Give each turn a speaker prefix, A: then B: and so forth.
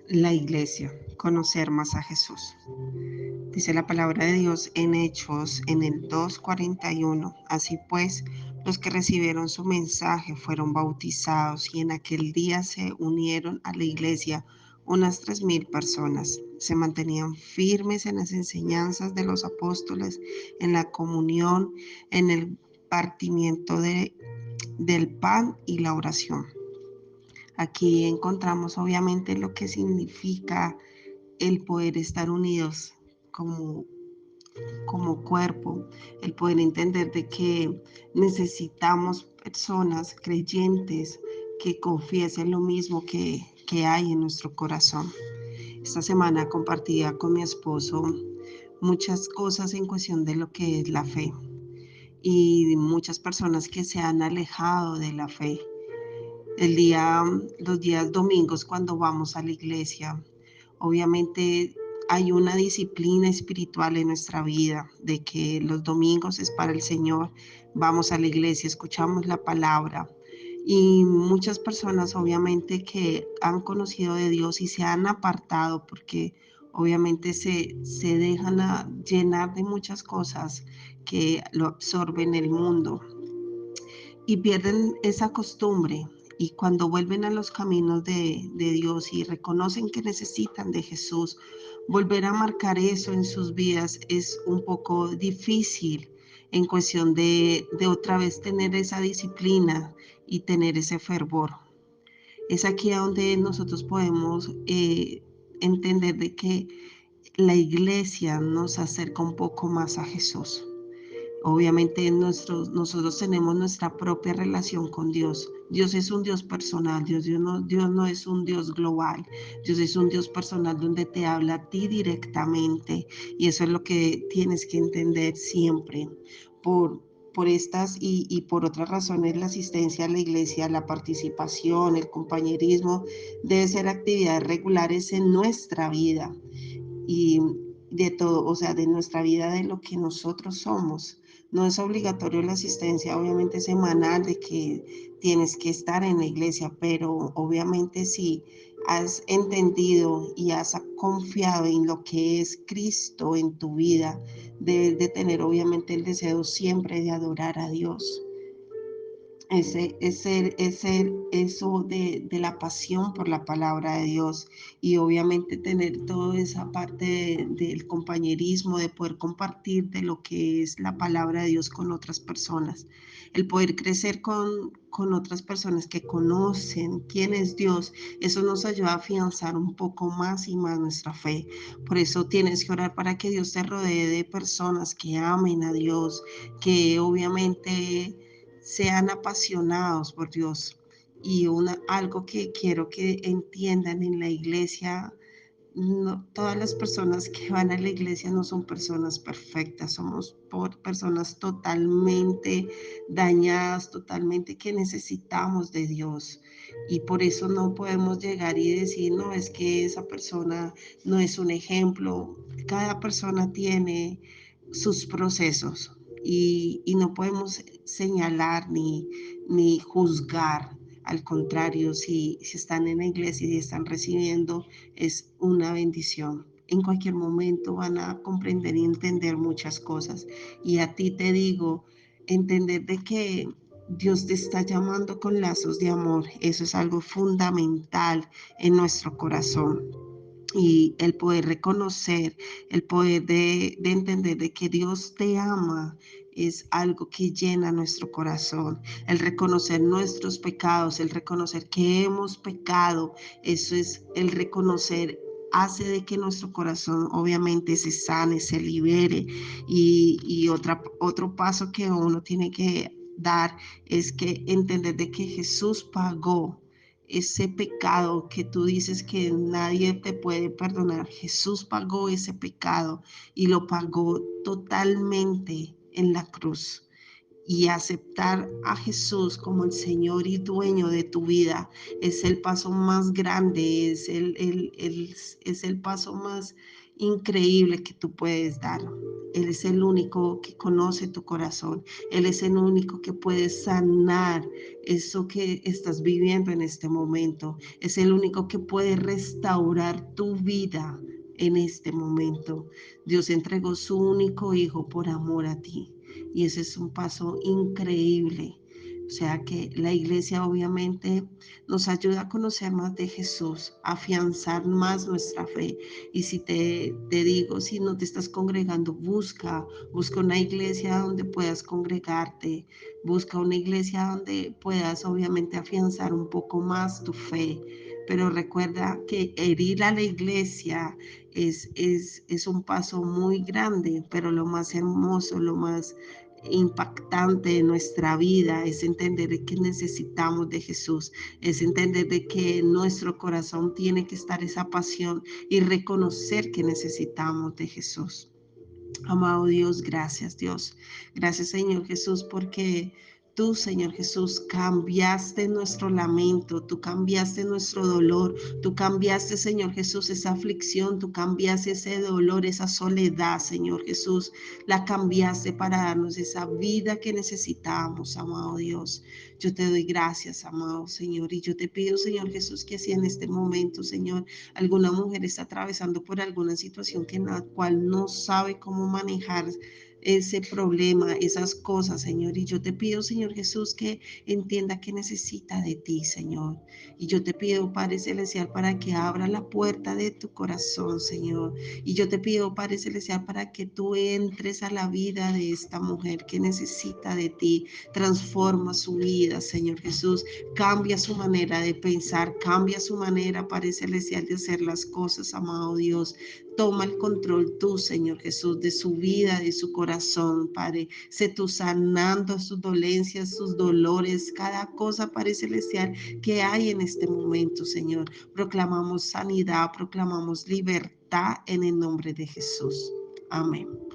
A: La iglesia, conocer más a Jesús. Dice la palabra de Dios en Hechos, en el 2:41. Así pues, los que recibieron su mensaje fueron bautizados y en aquel día se unieron a la iglesia unas 3,000 personas. Se mantenían firmes en las enseñanzas de los apóstoles, en la comunión, en el partimiento del pan y la oración. Aquí encontramos obviamente lo que significa el poder estar unidos como, como cuerpo, el poder entender de que necesitamos personas creyentes que confiesen lo mismo que hay en nuestro corazón. Esta semana compartía con mi esposo muchas cosas en cuestión de lo que es la fe y muchas personas que se han alejado de la fe. Los días domingos cuando vamos a la iglesia, obviamente hay una disciplina espiritual en nuestra vida, de que los domingos es para el Señor, vamos a la iglesia, escuchamos la palabra. Y muchas personas obviamente que han conocido de Dios y se han apartado porque obviamente se dejan llenar de muchas cosas que lo absorben el mundo y pierden esa costumbre. Y cuando vuelven a los caminos de Dios y reconocen que necesitan de Jesús, volver a marcar eso en sus vidas es un poco difícil en cuestión de otra vez tener esa disciplina y tener ese fervor. Es aquí a donde nosotros podemos entender de que la iglesia nos acerca un poco más a Jesús. Obviamente nosotros tenemos nuestra propia relación con Dios. Dios es un Dios personal, Dios no es un Dios global, Dios es un Dios personal donde te habla a ti directamente y eso es lo que tienes que entender siempre. Por, por estas y por otras razones, la asistencia a la iglesia, la participación, el compañerismo, debe ser actividades regulares en nuestra vida y de todo, o sea, de nuestra vida, de lo que nosotros somos. No es obligatorio la asistencia, obviamente semanal, de que tienes que estar en la iglesia, pero obviamente si has entendido y has confiado en lo que es Cristo en tu vida, debes de tener obviamente el deseo siempre de adorar a Dios. Eso de la pasión por la palabra de Dios y obviamente tener toda esa parte del compañerismo, de poder compartir de lo que es la palabra de Dios con otras personas, el poder crecer con otras personas que conocen quién es Dios, eso nos ayuda a afianzar un poco más y más nuestra fe. Por eso tienes que orar para que Dios te rodee de personas que amen a Dios, que obviamente sean apasionados por Dios. Y algo que quiero que entiendan en la iglesia, no, todas las personas que van a la iglesia no son personas perfectas, somos personas totalmente dañadas, totalmente que necesitamos de Dios. Y por eso no podemos llegar y decir, no, es que esa persona no es un ejemplo. Cada persona tiene sus procesos y no podemos señalar ni juzgar. Al contrario, si están en la iglesia y están recibiendo, es una bendición. En cualquier momento van a comprender y entender muchas cosas. Y a ti te digo, entender de que Dios te está llamando con lazos de amor, eso es algo fundamental en nuestro corazón. Y el poder reconocer, el poder de entender de que Dios te ama, es algo que llena nuestro corazón. El reconocer nuestros pecados, el reconocer que hemos pecado, eso es el reconocer hace de que nuestro corazón obviamente se sane, se libere y otro paso que uno tiene que dar es que entender de que Jesús pagó ese pecado que tú dices que nadie te puede perdonar. Jesús pagó ese pecado y lo pagó totalmente en la cruz. Y aceptar a Jesús como el Señor y dueño de tu vida es el paso más grande, es el paso más increíble que tú puedes dar. Él es el único que conoce tu corazón. Él es el único que puede sanar eso que estás viviendo en este momento. Es el único que puede restaurar tu vida en este momento. Dios entregó su único hijo por amor a ti. Y ese es un paso increíble. O sea que la iglesia obviamente nos ayuda a conocer más de Jesús, a afianzar más nuestra fe. Y si te digo, si no te estás congregando, busca una iglesia donde puedas congregarte, busca una iglesia donde puedas obviamente afianzar un poco más tu fe. Pero recuerda que herir a la iglesia es un paso muy grande, pero lo más hermoso, lo más impactante de nuestra vida es entender que necesitamos de Jesús, es entender de que en nuestro corazón tiene que estar esa pasión y reconocer que necesitamos de Jesús. Amado Dios, gracias Dios. Gracias Señor Jesús porque tú, Señor Jesús, cambiaste nuestro lamento, tú cambiaste nuestro dolor, tú cambiaste, Señor Jesús, esa aflicción, tú cambiaste ese dolor, esa soledad, Señor Jesús, la cambiaste para darnos esa vida que necesitamos, amado Dios. Yo te doy gracias, amado Señor, y yo te pido, Señor Jesús, que si en este momento, Señor, alguna mujer está atravesando por alguna situación que en la cual no sabe cómo manejar ese problema, esas cosas, Señor. Y yo te pido, Señor Jesús, que entienda que necesita de ti, Señor. Y yo te pido, Padre Celestial, para que abra la puerta de tu corazón, Señor. Y yo te pido, Padre Celestial, para que tú entres a la vida de esta mujer que necesita de ti. Transforma su vida, Señor Jesús. Cambia su manera de pensar, cambia su manera, Padre Celestial, de hacer las cosas, amado Dios. Toma el control tú, Señor Jesús, de su vida, de su corazón, Padre. Sé tú sanando sus dolencias, sus dolores, cada cosa, Padre Celestial, que hay en este momento, Señor. Proclamamos sanidad, proclamamos libertad en el nombre de Jesús. Amén.